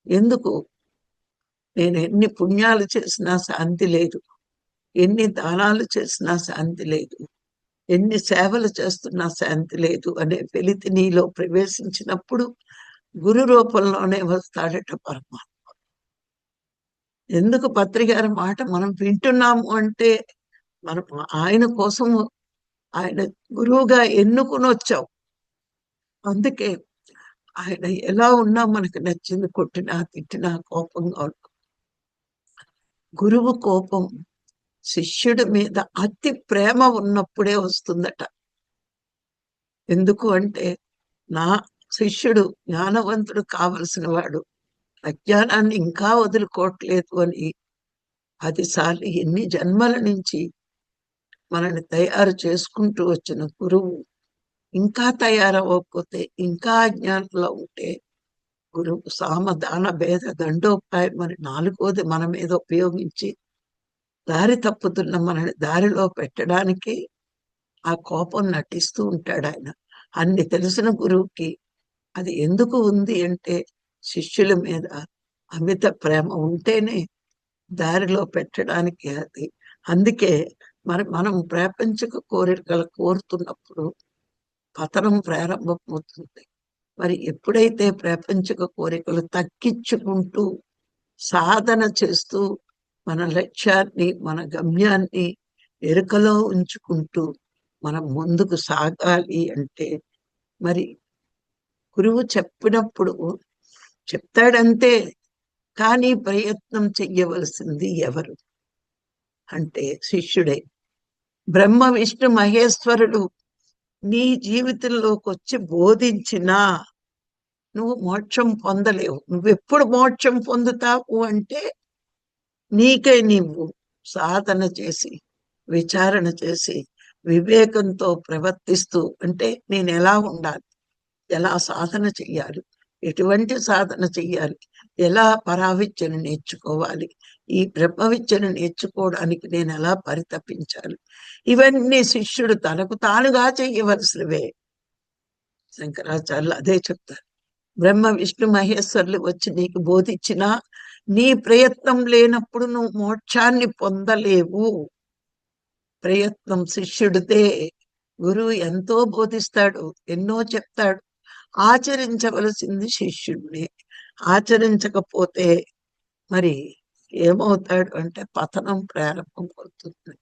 ఎందుకు? నేను ఎన్ని పుణ్యాలు చేసినా శాంతి లేదు, ఎన్ని దానాలు చేసినా శాంతి లేదు, ఎన్ని సేవలు చేస్తున్నా శాంతి లేదు అనే వెలితి నీలో ప్రవేశించినప్పుడు గురు రూపంలోనే వస్తాడట పరమాత్మ. ఎందుకు పత్రిగారి మాట మనం వింటున్నాము అంటే మనం ఆయన కోసము, ఆయన గురువుగా ఎన్నుకుని వచ్చాం. అందుకే ఆయన ఎలా ఉన్నా మనకు నచ్చింది, కొట్టినా తిట్టినా కోపంగా గురువు కోపం శిష్యుడి మీద అతి ప్రేమ ఉన్నప్పుడే వస్తుందట. ఎందుకు అంటే నా శిష్యుడు జ్ఞానవంతుడు కావలసిన వాడు అజ్ఞానాన్ని ఇంకా వదులుకోవట్లేదు అని 10 సార్లు ఎన్ని జన్మల నుంచి మనల్ని తయారు చేసుకుంటూ వచ్చిన గురువు ఇంకా తయారవ్వకపోతే, ఇంకా అజ్ఞానంలో ఉంటే గురువు సామదాన భేద దండోపాయం మరి 4వది మన మీద ఉపయోగించి దారి తప్పుతున్న మనల్ని దారిలో పెట్టడానికి ఆ కోపం నటిస్తూ ఉంటాడు ఆయన. అన్ని తెలిసిన గురువుకి అది ఎందుకు ఉంది అంటే శిష్యుల మీద అమిత ప్రేమ ఉంటేనే దారిలో పెట్టడానికి అది. అందుకే మనం ప్రాపంచిక కోరికలు కోరుతున్నప్పుడు పతనం ప్రారంభమవుతుంది. మరి ఎప్పుడైతే ప్రాపంచిక కోరికలు తగ్గించుకుంటూ సాధన చేస్తూ మన లక్ష్యాన్ని, మన గమ్యాన్ని ఎరుకలో ఉంచుకుంటూ మనం ముందుకు సాగాలి అంటే మరి గురువు చెప్పినప్పుడు చెప్తాడంతే, కానీ ప్రయత్నం చెయ్యవలసింది ఎవరు అంటే శిష్యుడే. బ్రహ్మ విష్ణు మహేశ్వరుడు నీ జీవితంలోకి వచ్చి బోధించినా నువ్వు మోక్షం పొందలేవు. నువ్వెప్పుడు మోక్షం పొందుతావు అంటే నీకై నీవు సాధన చేసి, విచారణ చేసి, వివేకంతో ప్రవర్తిస్తూ, అంటే నేను ఎలా ఉండాలి, ఎలా సాధన చెయ్యాలి, ఎటువంటి సాధన చెయ్యాలి, ఎలా పరావిద్యను నేర్చుకోవాలి, ఈ బ్రహ్మ విద్యను నేర్చుకోవడానికి నేను ఎలా పరితపించాలి, ఇవన్నీ శిష్యుడు తనకు తానుగా చెయ్యవలసినవే. శంకరాచార్యులు అదే చెప్తారు. బ్రహ్మ విష్ణు మహేశ్వరులు వచ్చి నీకు బోధించినా నీ ప్రయత్నం లేనప్పుడు నువ్వు మోక్షాన్ని పొందలేవు. ప్రయత్నం శిష్యుడితే. గురువు ఎంతో బోధిస్తాడు, ఎన్నో చెప్తాడు, ఆచరించవలసింది శిష్యుడిని. ఆచరించకపోతే మరి ఏమవుతాడు అంటే పతనం ప్రారంభం అవుతుంది.